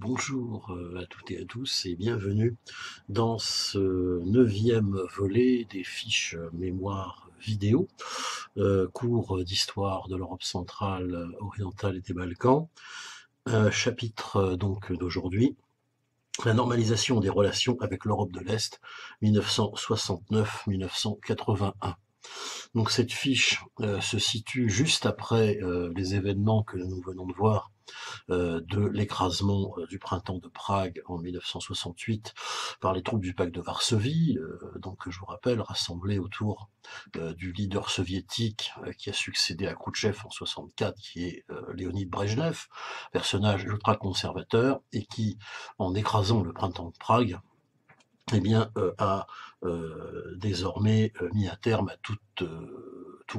Bonjour à toutes et à tous et bienvenue dans ce 9e volet des fiches mémoire vidéo, cours d'histoire de l'Europe centrale, orientale et des Balkans. Chapitre donc d'aujourd'hui, la normalisation des relations avec l'Europe de l'Est, 1969-1981. Donc cette fiche se situe juste après les événements que nous venons de voir de l'écrasement du printemps de Prague en 1968 par les troupes du pacte de Varsovie, donc je vous rappelle, rassemblées autour du leader soviétique qui a succédé à Khrouchtchev en 64, qui est Léonid Brejnev, personnage ultra-conservateur, et qui, en écrasant le printemps de Prague, eh bien, a désormais mis un terme à tout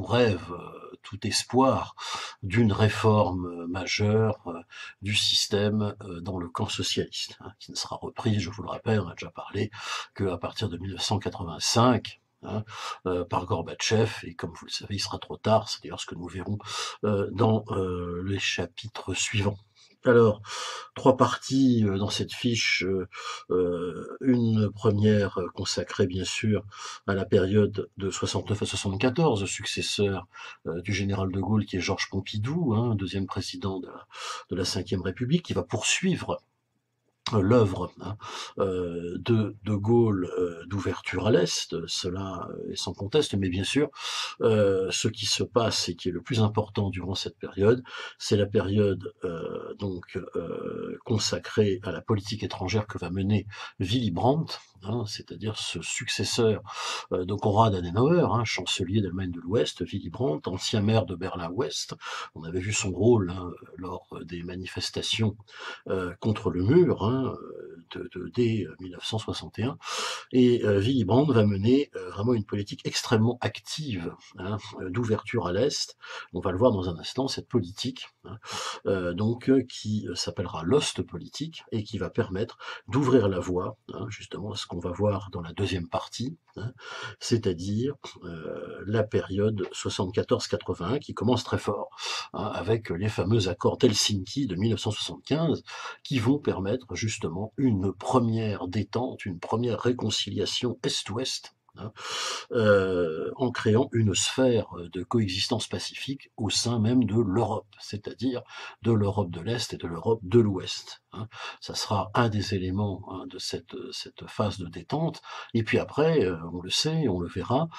rêve, tout espoir d'une réforme majeure du système dans le camp socialiste, hein, qui ne sera reprise, je vous le rappelle, on a déjà parlé, qu'à partir de 1985, hein, par Gorbatchev, et comme vous le savez, il sera trop tard, c'est d'ailleurs ce que nous verrons dans les chapitres suivants. Alors, trois parties dans cette fiche. Une première consacrée, bien sûr, à la période de 69 à 74, successeur du général de Gaulle, qui est Georges Pompidou, hein, deuxième président de la Ve République, qui va poursuivre l'œuvre hein, de Gaulle d'ouverture à l'Est, cela est sans conteste, mais bien sûr, ce qui se passe et qui est le plus important durant cette période, c'est la période consacrée à la politique étrangère que va mener Willy Brandt, hein, c'est-à-dire ce successeur de Konrad Adenauer, hein, chancelier d'Allemagne de l'Ouest, Willy Brandt, ancien maire de Berlin-Ouest. On avait vu son rôle hein, lors des manifestations contre le mur hein, dès 1961. Et Willy Brandt va mener vraiment une politique extrêmement active hein, d'ouverture à l'Est. On va le voir dans un instant, cette politique hein, qui s'appellera l'Ostpolitik et qui va permettre d'ouvrir la voie hein, justement à ce qu'on va voir dans la deuxième partie, hein, c'est-à-dire la période 74-81 qui commence très fort hein, avec les fameux accords d'Helsinki de 1975 qui vont permettre justement une première détente, une première réconciliation Est-Ouest, hein, en créant une sphère de coexistence pacifique au sein même de l'Europe, c'est-à-dire de l'Europe de l'Est et de l'Europe de l'Ouest. Hein. Ça sera un des éléments hein, de cette phase de détente. Et puis après, on le sait, on le verra,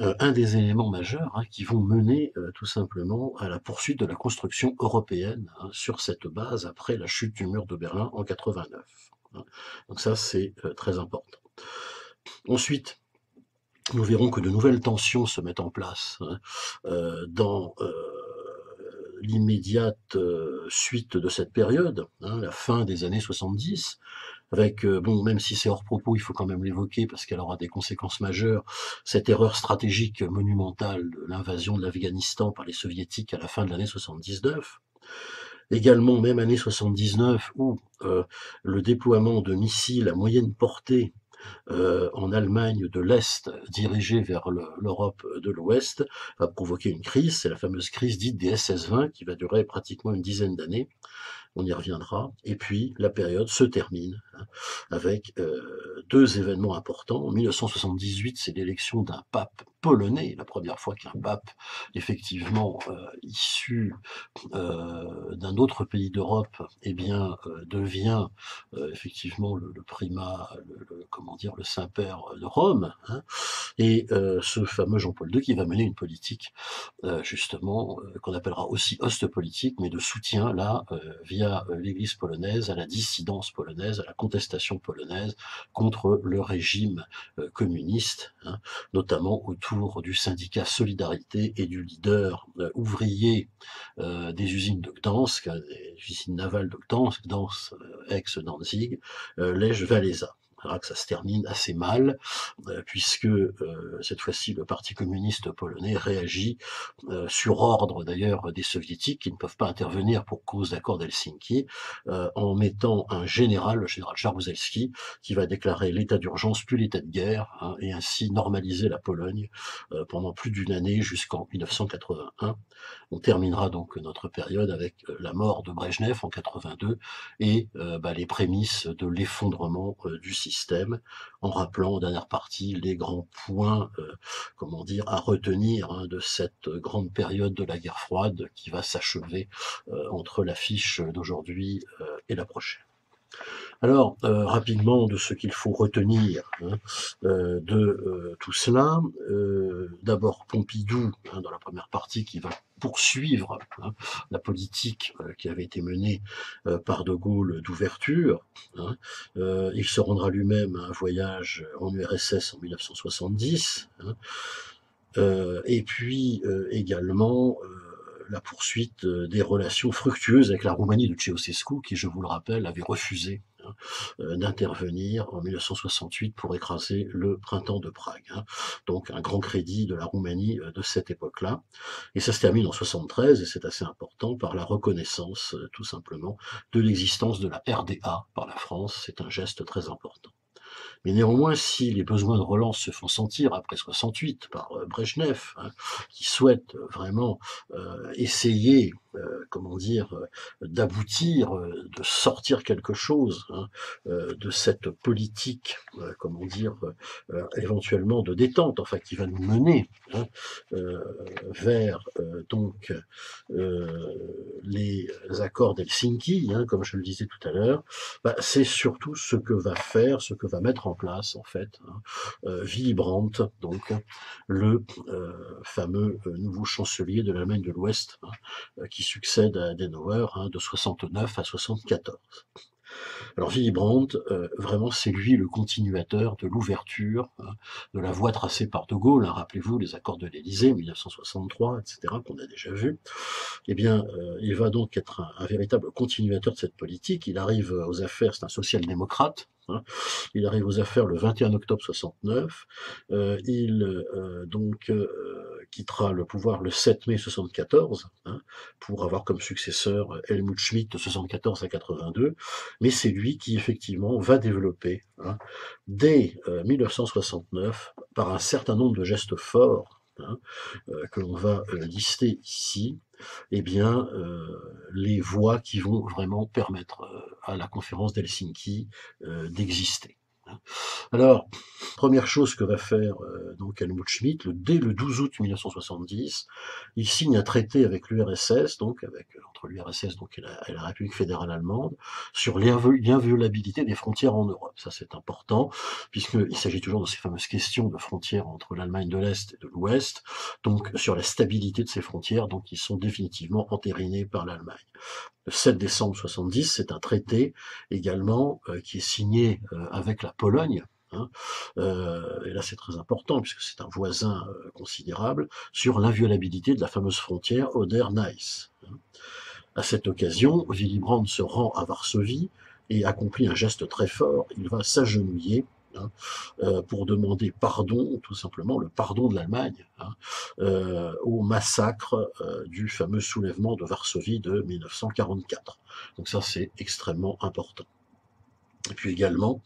un des éléments majeurs hein, qui vont mener tout simplement à la poursuite de la construction européenne hein, sur cette base après la chute du mur de Berlin en 89. Hein. Donc ça, c'est très important. Ensuite, nous verrons que de nouvelles tensions se mettent en place hein, dans l'immédiate suite de cette période, hein, la fin des années 70, avec, bon, même si c'est hors propos, il faut quand même l'évoquer parce qu'elle aura des conséquences majeures, cette erreur stratégique monumentale de l'invasion de l'Afghanistan par les soviétiques à la fin de l'année 79. Également, même année 79, où le déploiement de missiles à moyenne portée en Allemagne de l'Est dirigée vers l'Europe de l'Ouest va provoquer une crise, c'est la fameuse crise dite des SS-20 qui va durer pratiquement une dizaine d'années, on y reviendra, et puis la période se termine hein, avec deux événements importants. En 1978, c'est l'élection d'un pape polonais, la première fois qu'un pape effectivement issu d'un autre pays d'Europe, eh bien, devient effectivement le primat, comment dire, le Saint-Père de Rome, hein, et ce fameux Jean-Paul II qui va mener une politique justement qu'on appellera aussi ostpolitique, mais de soutien là via l'Église polonaise à la dissidence polonaise, à la contestation polonaise contre le régime communiste, hein, notamment autour du syndicat Solidarité et du leader ouvrier des usines de Gdansk, des usines navales de Gdansk, ex-Danzig, Lech Walesa. verra que ça se termine assez mal, puisque cette fois-ci le Parti communiste polonais réagit sur ordre d'ailleurs des soviétiques qui ne peuvent pas intervenir pour cause d'accord d'Helsinki, en mettant un général, le général Jaruzelski, qui va déclarer l'état d'urgence puis l'état de guerre, hein, et ainsi normaliser la Pologne pendant plus d'une année jusqu'en 1981. On terminera donc notre période avec la mort de Brejnev en 82 et les prémices de l'effondrement du système, en rappelant en dernière partie les grands points, comment dire, à retenir hein, de cette grande période de la guerre froide qui va s'achever entre l'affiche d'aujourd'hui et la prochaine. Alors, rapidement, de ce qu'il faut retenir hein, de tout cela, d'abord Pompidou, hein, dans la première partie, qui va poursuivre hein, la politique qui avait été menée par De Gaulle d'ouverture. Hein. Il se rendra lui-même à un voyage en URSS en 1970. Hein. Et puis également la poursuite des relations fructueuses avec la Roumanie de Ceausescu, qui, je vous le rappelle, avait refusé d'intervenir en 1968 pour écraser le printemps de Prague. Hein. Donc un grand crédit de la Roumanie de cette époque-là. Et ça se termine en 73, et c'est assez important, par la reconnaissance, tout simplement, de l'existence de la RDA par la France. C'est un geste très important. Mais néanmoins, si les besoins de relance se font sentir après 68 par Brejnev, hein, qui souhaite vraiment essayer, comment dire, d'aboutir, de sortir quelque chose hein, de cette politique, comment dire, éventuellement de détente, enfin qui va nous mener hein, vers donc les accords d'Helsinki, hein, comme je le disais tout à l'heure, c'est surtout ce que va faire, ce que va mettre en place en fait hein, Willy Brandt, donc le fameux nouveau chancelier de l'Allemagne de l'Ouest, hein, qui succède à Adenauer hein, de 69 à 74. Alors Willy Brandt, vraiment c'est lui le continuateur de l'ouverture, hein, de la voie tracée par De Gaulle, hein, rappelez-vous les accords de l'Élysée 1963, etc., qu'on a déjà vu. Eh bien, il va donc être un véritable continuateur de cette politique. Il arrive aux affaires, c'est un social-démocrate. Hein. Il arrive aux affaires le 21 octobre 69. Il quittera le pouvoir le 7 mai 74 hein, pour avoir comme successeur Helmut Schmidt de 74 à 82. Mais c'est lui qui effectivement va développer hein, dès 1969 par un certain nombre de gestes forts hein, que l'on va lister ici, eh bien, les voies qui vont vraiment permettre à la conférence d'Helsinki d'exister. Alors, première chose que va faire donc Helmut Schmidt, dès le 12 août 1970, il signe un traité avec l'URSS, donc entre l'URSS donc, et la République fédérale allemande, sur l'inviolabilité des frontières en Europe. Ça c'est important, puisqu'il s'agit toujours de ces fameuses questions de frontières entre l'Allemagne de l'Est et de l'Ouest, donc sur la stabilité de ces frontières, donc qui sont définitivement entérinées par l'Allemagne. Le 7 décembre 70, c'est un traité également qui est signé avec la Pologne, hein, et là c'est très important puisque c'est un voisin considérable, sur l'inviolabilité de la fameuse frontière Oder-Neisse. Hein. À cette occasion, Willy Brandt se rend à Varsovie et accomplit un geste très fort, il va s'agenouiller hein, pour demander pardon, tout simplement le pardon de l'Allemagne, hein, au massacre du fameux soulèvement de Varsovie de 1944. Donc ça c'est extrêmement important. Et puis également,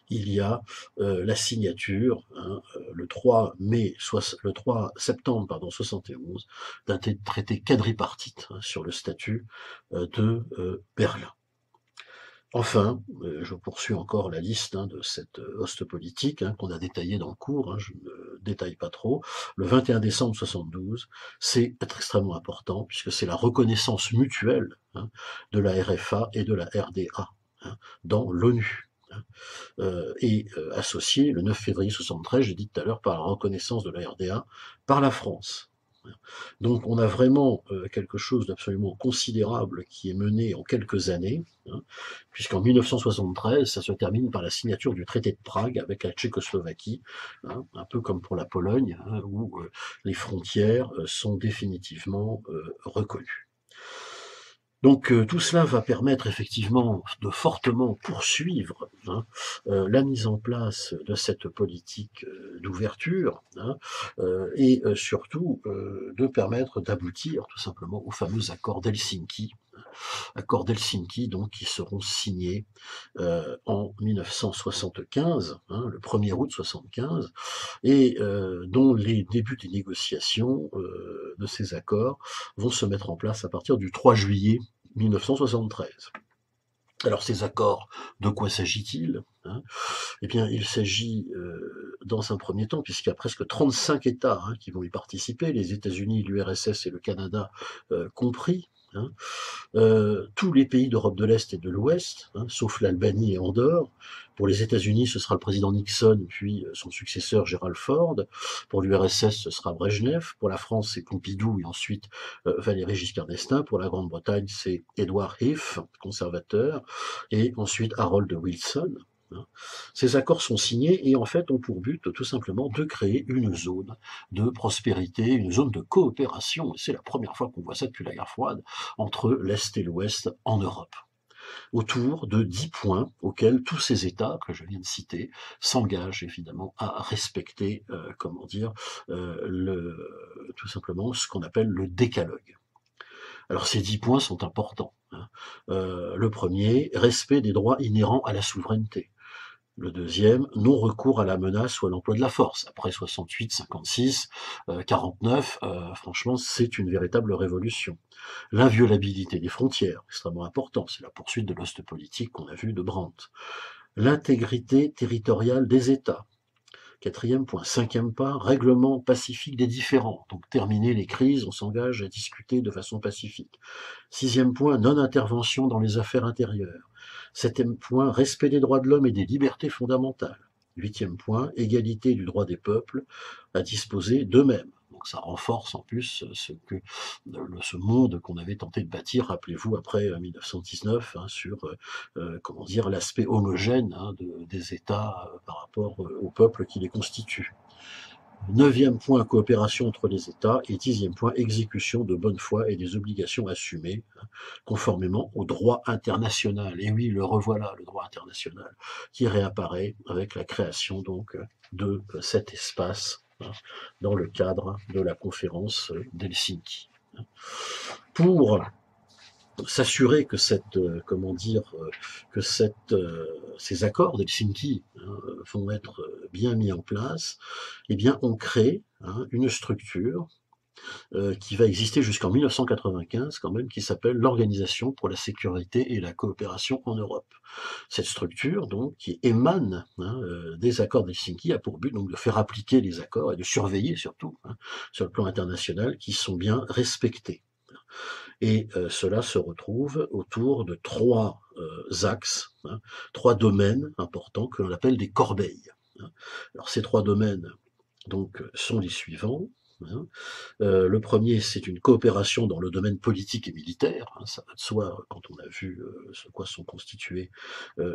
il y a la signature hein, le 3 septembre 71 d'un traité quadripartite hein, sur le statut de Berlin. Enfin, je poursuis encore la liste hein, de cette hoste politique hein, qu'on a détaillée dans le cours, hein, je ne détaille pas trop. Le 21 décembre 72, c'est extrêmement important puisque c'est la reconnaissance mutuelle hein, de la RFA et de la RDA hein, dans l'ONU. Associé le 9 février 73, j'ai dit tout à l'heure, par la reconnaissance de la RDA par la France. Donc on a vraiment quelque chose d'absolument considérable qui est mené en quelques années, hein, puisqu'en 1973, ça se termine par la signature du traité de Prague avec la Tchécoslovaquie, hein, un peu comme pour la Pologne, hein, où les frontières sont définitivement reconnues. Donc tout cela va permettre effectivement de fortement poursuivre, la mise en place de cette politique d'ouverture, et surtout de permettre d'aboutir tout simplement aux fameux accords d'Helsinki donc qui seront signés en 1975, le 1er août 75, et dont les débuts des négociations de ces accords vont se mettre en place à partir du 3 juillet 1973. Alors ces accords, de quoi s'agit-il? Eh bien, il s'agit, dans un premier temps, puisqu'il y a presque 35 États qui vont y participer, les États-Unis, l'URSS et le Canada compris, tous les pays d'Europe de l'Est et de l'Ouest, sauf l'Albanie et Andorre. Pour les États-Unis, ce sera le président Nixon, puis son successeur Gerald Ford. Pour l'URSS, ce sera Brejnev. Pour la France, c'est Pompidou et ensuite Valéry Giscard d'Estaing. Pour la Grande-Bretagne, c'est Edward Heath, conservateur, et ensuite Harold Wilson. Ces accords sont signés et en fait ont pour but tout simplement de créer une zone de prospérité, une zone de coopération. C'est la première fois qu'on voit ça depuis la guerre froide entre l'Est et l'Ouest en Europe, autour de 10 points auxquels tous ces États que je viens de citer s'engagent évidemment à respecter, tout simplement ce qu'on appelle le décalogue. Alors ces 10 points sont importants. Le premier, respect des droits inhérents à la souveraineté. Le deuxième, non-recours à la menace ou à l'emploi de la force. Après 68, 56, 49, franchement, c'est une véritable révolution. L'inviolabilité des frontières, extrêmement important, c'est la poursuite de l'ostpolitique qu'on a vu de Brandt. L'intégrité territoriale des États. Quatrième point. Cinquième point, règlement pacifique des différends. Donc terminer les crises, on s'engage à discuter de façon pacifique. Sixième point, non-intervention dans les affaires intérieures. Septième point, respect des droits de l'homme et des libertés fondamentales. Huitième point, égalité du droit des peuples à disposer d'eux-mêmes. Donc ça renforce en plus ce monde qu'on avait tenté de bâtir, rappelez-vous, après 1919, sur l'aspect homogène des États par rapport au peuple qui les constitue. Neuvième point, coopération entre les États. Et dixième point, exécution de bonne foi et des obligations assumées, conformément au droit international. Et oui, le revoilà, le droit international, qui réapparaît avec la création donc de cet espace dans le cadre de la conférence d'Helsinki. Pour s'assurer que ces accords d'Helsinki vont être bien mis en place, eh bien, on crée une structure qui va exister jusqu'en 1995 quand même, qui s'appelle l'Organisation pour la sécurité et la coopération en Europe. Cette structure, donc, qui émane des accords d'Helsinki, a pour but donc de faire appliquer les accords et de surveiller surtout, sur le plan international, qu'ils sont bien respectés. Et cela se retrouve autour de trois axes, trois domaines importants que l'on appelle des corbeilles. Alors ces trois domaines donc sont les suivants. Le premier, c'est une coopération dans le domaine politique et militaire. Ça va de soi quand on a vu ce quoi sont constitués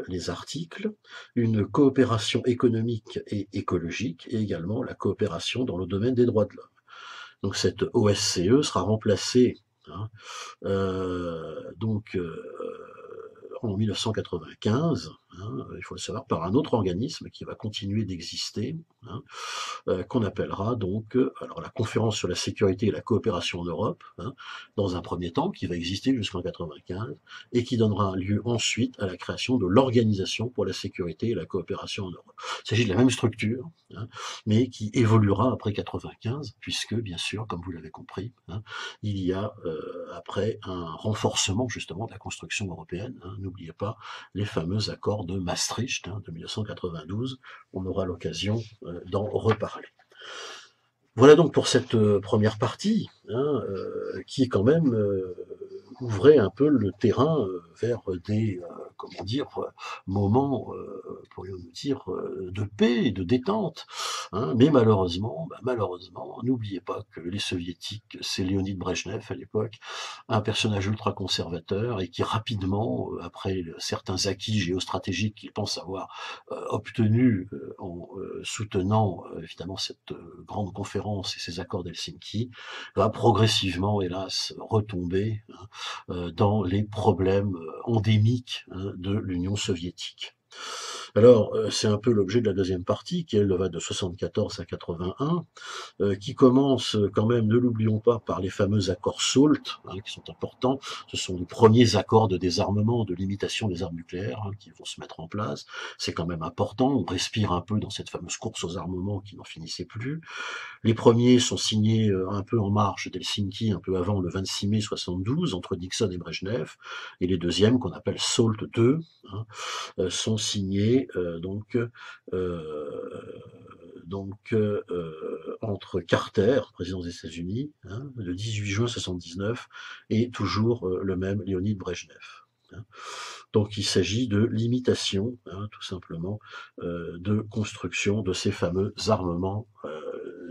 les articles. Une coopération économique et écologique, et également la coopération dans le domaine des droits de l'homme. Donc cette OSCE sera remplacée en 1995, il faut le savoir, par un autre organisme qui va continuer d'exister, qu'on appellera donc la conférence sur la sécurité et la coopération en Europe, dans un premier temps, qui va exister jusqu'en 95, et qui donnera lieu ensuite à la création de l'Organisation pour la sécurité et la coopération en Europe. Il s'agit de la même structure, mais qui évoluera après 95, puisque, bien sûr, comme vous l'avez compris, il y a après un renforcement justement de la construction européenne. N'oubliez pas les fameux accords de Maastricht de 1992. On aura l'occasion d'en reparler. Voilà donc pour cette première partie, qui quand même ouvrait un peu le terrain vers comment dire, moment, pourrions-nous dire, de paix et de détente, hein. Mais malheureusement, malheureusement, n'oubliez pas que les soviétiques, c'est Léonid Brejnev à l'époque, un personnage ultra conservateur et qui rapidement, après certains acquis géostratégiques qu'il pense avoir obtenus en soutenant évidemment cette grande conférence et ces accords d'Helsinki, va progressivement, hélas, retomber, hein, dans les problèmes endémiques, hein, de l'Union soviétique. Alors, c'est un peu l'objet de la deuxième partie, qui elle va de 74 à 81, qui commence quand même, ne l'oublions pas, par les fameux accords SALT, hein, qui sont importants. Ce sont les premiers accords de désarmement, de limitation des armes nucléaires, hein, qui vont se mettre en place. C'est quand même important. On respire un peu dans cette fameuse course aux armements qui n'en finissait plus. Les premiers sont signés un peu en marge d'Helsinki, un peu avant le 26 mai 72, entre Nixon et Brejnev, et les deuxièmes, qu'on appelle SALT II, hein, sont signés entre Carter, président des États-Unis, hein, le 18 juin 79, et toujours le même Léonid Brejnev. Hein. Donc il s'agit de limitation, hein, tout simplement, de construction de ces fameux armements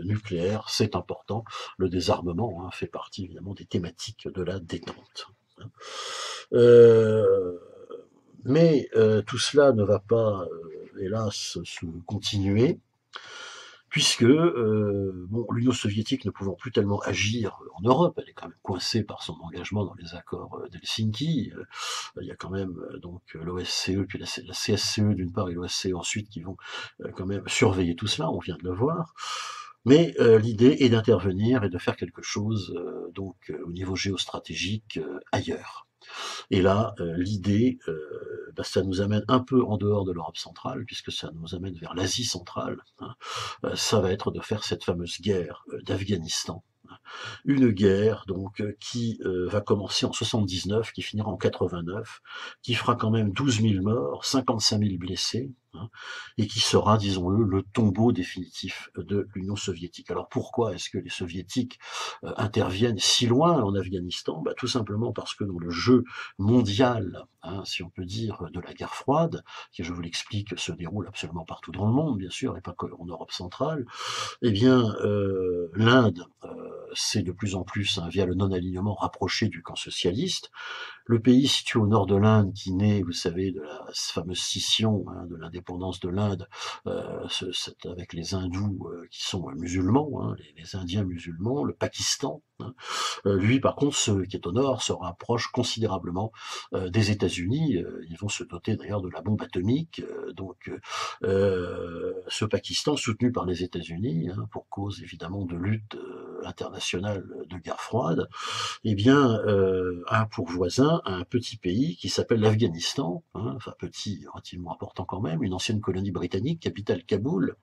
nucléaires. C'est important. Le désarmement, hein, fait partie évidemment des thématiques de la détente. Hein. Mais tout cela ne va pas, hélas, se continuer, puisque l'Union soviétique ne pouvant plus tellement agir en Europe, elle est quand même coincée par son engagement dans les accords d'Helsinki. Il y a quand même donc l'OSCE, puis la CSCE d'une part et l'OSCE ensuite qui vont quand même surveiller tout cela, on vient de le voir. Mais l'idée est d'intervenir et de faire quelque chose au niveau géostratégique ailleurs. Et là, l'idée, ça nous amène un peu en dehors de l'Europe centrale, puisque ça nous amène vers l'Asie centrale, hein. Ça va être de faire cette fameuse guerre d'Afghanistan. Une guerre donc qui va commencer en 79, qui finira en 89, qui fera quand même 12 000 morts, 55 000 blessés, hein, et qui sera, disons-le, le tombeau définitif de l'Union soviétique. Alors pourquoi est-ce que les soviétiques interviennent si loin en Afghanistan? Tout simplement parce que dans le jeu mondial, hein, si on peut dire, de la guerre froide, qui, je vous l'explique, se déroule absolument partout dans le monde, bien sûr, et pas qu'en Europe centrale, eh bien, l'Inde, c'est de plus en plus, hein, via le non-alignement, rapproché du camp socialiste. Le pays situé au nord de l'Inde, qui naît, vous savez, de la fameuse scission, hein, de l'indépendance de l'Inde, avec les hindous qui sont musulmans, hein, les Indiens musulmans, le Pakistan, hein. Lui, par contre, ce qui est au nord, se rapproche considérablement des États-Unis. Ils vont se doter d'ailleurs de la bombe atomique. Ce Pakistan, soutenu par les États-Unis, hein, pour cause évidemment de lutte internationale de guerre froide, eh bien, a pour voisin un petit pays qui s'appelle l'Afghanistan, hein, enfin petit, relativement important quand même, une ancienne colonie britannique, capitale Kaboul.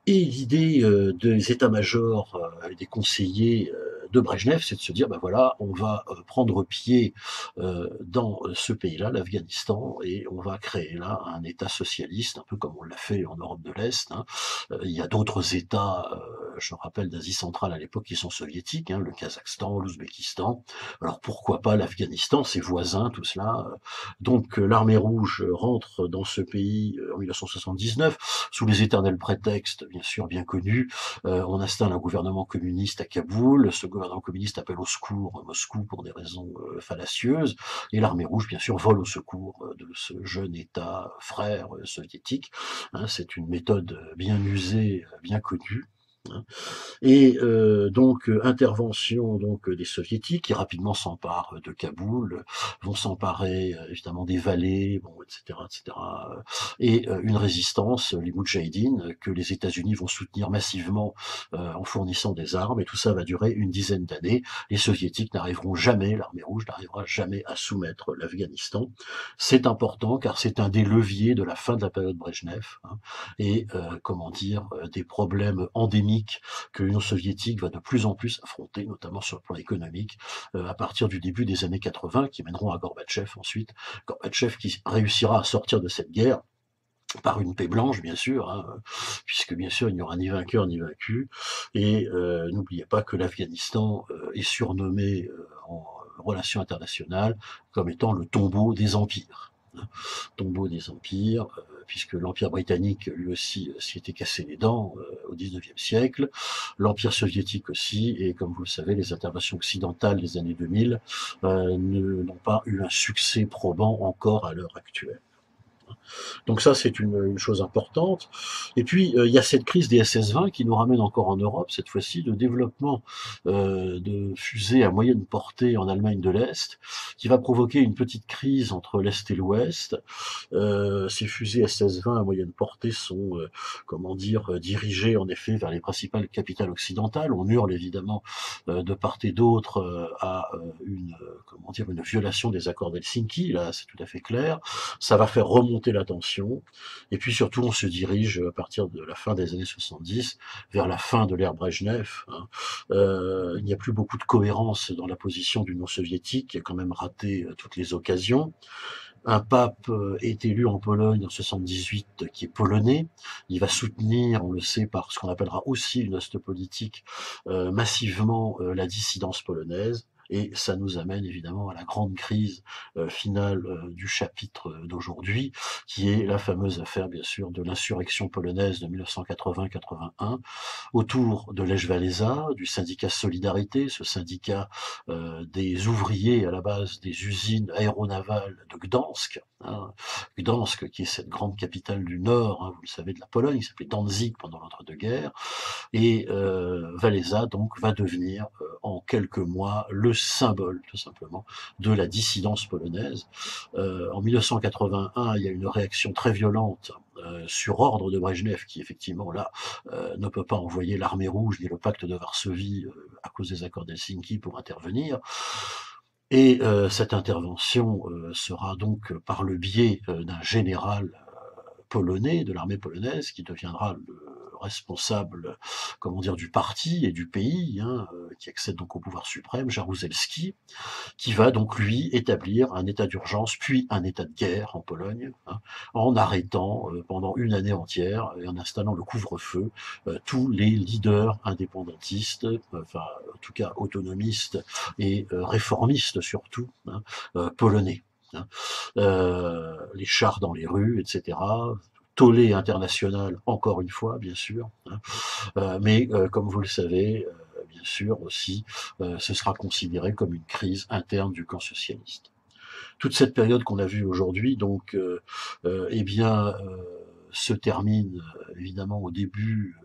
Et l'idée des états-majors et des conseillers de Brejnev, c'est de se dire, voilà, on va prendre pied dans ce pays-là, l'Afghanistan, et on va créer là un État socialiste, un peu comme on l'a fait en Europe de l'Est, hein. Il y a d'autres États, je me rappelle d'Asie centrale à l'époque, qui sont soviétiques, hein, le Kazakhstan, l'Ouzbékistan. Alors pourquoi pas l'Afghanistan, ses voisins, tout cela. Donc l'armée rouge rentre dans ce pays en 1979, sous les éternels prétextes, bien sûr, bien connu. On installe un gouvernement communiste à Kaboul. Ce gouvernement communiste appelle au secours Moscou pour des raisons fallacieuses. Et l'armée rouge, bien sûr, vole au secours de ce jeune État frère soviétique. Hein, c'est une méthode bien usée, bien connue. Hein. Et intervention des soviétiques qui rapidement s'emparent de Kaboul, vont s'emparer évidemment des vallées, etc., etc. Et une résistance, les Moudjahidines, que les États-Unis vont soutenir massivement en fournissant des armes, et tout ça va durer une dizaine d'années. Les soviétiques n'arriveront jamais, l'armée rouge n'arrivera jamais à soumettre l'Afghanistan. C'est important car c'est un des leviers de la fin de la période Brejnev, hein, et des problèmes endémiques que l'Union soviétique va de plus en plus affronter, notamment sur le plan économique, à partir du début des années 80, qui mèneront à Gorbatchev ensuite. Gorbatchev qui réussira à sortir de cette guerre par une paix blanche, bien sûr, hein, puisque bien sûr il n'y aura ni vainqueur ni vaincu. Et n'oubliez pas que l'Afghanistan est surnommé en relations internationales comme étant le tombeau des empires. tombeau des empires, puisque l'Empire britannique, lui aussi, s'y était cassé les dents au XIXe siècle, l'Empire soviétique aussi, et comme vous le savez, les interventions occidentales des années 2000 n'ont pas eu un succès probant encore à l'heure actuelle. Donc ça, c'est une chose importante. Et puis, il y a cette crise des SS-20 qui nous ramène encore en Europe, cette fois-ci, de développement de fusées à moyenne portée en Allemagne de l'Est, qui va provoquer une petite crise entre l'Est et l'Ouest. Ces fusées SS-20 à moyenne portée sont, comment dire, dirigées en effet vers les principales capitales occidentales. On hurle évidemment de part et d'autre à comment dire, une violation des accords d'Helsinki, là c'est tout à fait clair. Ça va faire remonter la tension, et puis surtout on se dirige à partir de la fin des années 70 vers la fin de l'ère Brejnev. Hein. Il n'y a plus beaucoup de cohérence dans la position de l'Union soviétique, qui a quand même raté toutes les occasions. Un pape est élu en Pologne en 78 qui est polonais. Il va soutenir, on le sait, par ce qu'on appellera aussi une ostpolitique, massivement la dissidence polonaise. Et ça nous amène évidemment à la grande crise finale du chapitre d'aujourd'hui, qui est la fameuse affaire, bien sûr, de l'insurrection polonaise de 1980-81, autour de Lech Walesa, du syndicat Solidarité, ce syndicat des ouvriers à la base des usines aéronavales de Gdansk, hein, Gdansk qui est cette grande capitale du Nord, hein, vous le savez, de la Pologne, qui s'appelait Danzig pendant l'entre-deux-guerres, et Walesa donc va devenir en quelques mois le symbole tout simplement de la dissidence polonaise. En 1981, il y a une réaction très violente sur ordre de Brejnev, qui effectivement là ne peut pas envoyer l'armée rouge ni le pacte de Varsovie à cause des accords d'Helsinki pour intervenir. Et cette intervention sera donc par le biais d'un général polonais, de l'armée polonaise, qui deviendra le responsable, comment dire, du parti et du pays, hein, qui accède donc au pouvoir suprême, Jaruzelski, qui va donc lui établir un état d'urgence puis un état de guerre en Pologne, hein, en arrêtant pendant une année entière et en installant le couvre-feu tous les leaders indépendantistes, enfin en tout cas autonomistes et réformistes surtout, hein, polonais. Hein. Les chars dans les rues, etc. Tollé international, encore une fois, bien sûr. Hein. Mais comme vous le savez, bien sûr aussi, ce sera considéré comme une crise interne du camp socialiste. Toute cette période qu'on a vue aujourd'hui, donc, eh bien, se termine évidemment au début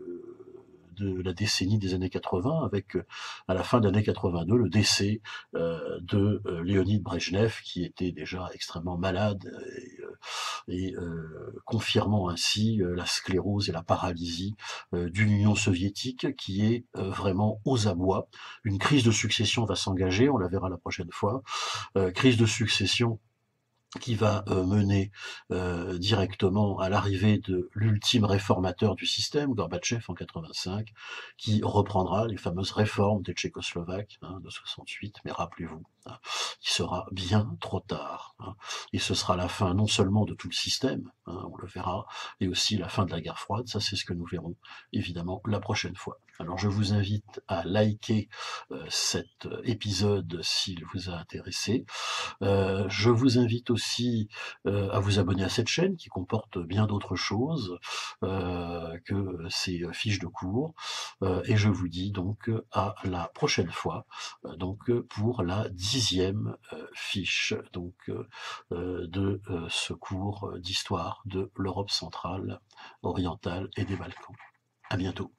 de la décennie des années 80, avec à la fin de l'année 82 le décès de Léonid Brejnev, qui était déjà extrêmement malade et confirmant ainsi la sclérose et la paralysie d'une Union soviétique qui est vraiment aux abois. Une crise de succession va s'engager, on la verra la prochaine fois. Crise de succession qui va mener directement à l'arrivée de l'ultime réformateur du système, Gorbatchev en 85, qui reprendra les fameuses réformes des Tchécoslovaques hein, de 68, mais rappelez-vous, hein, il sera bien trop tard. Hein, et ce sera la fin non seulement de tout le système, hein, on le verra, et aussi la fin de la guerre froide, ça c'est ce que nous verrons évidemment la prochaine fois. Alors je vous invite à liker cet épisode s'il vous a intéressé. Je vous invite aussi à vous abonner à cette chaîne qui comporte bien d'autres choses que ces fiches de cours. Et je vous dis donc à la prochaine fois, donc pour la 10e fiche donc de ce cours d'histoire de l'Europe centrale, orientale et des Balkans. À bientôt.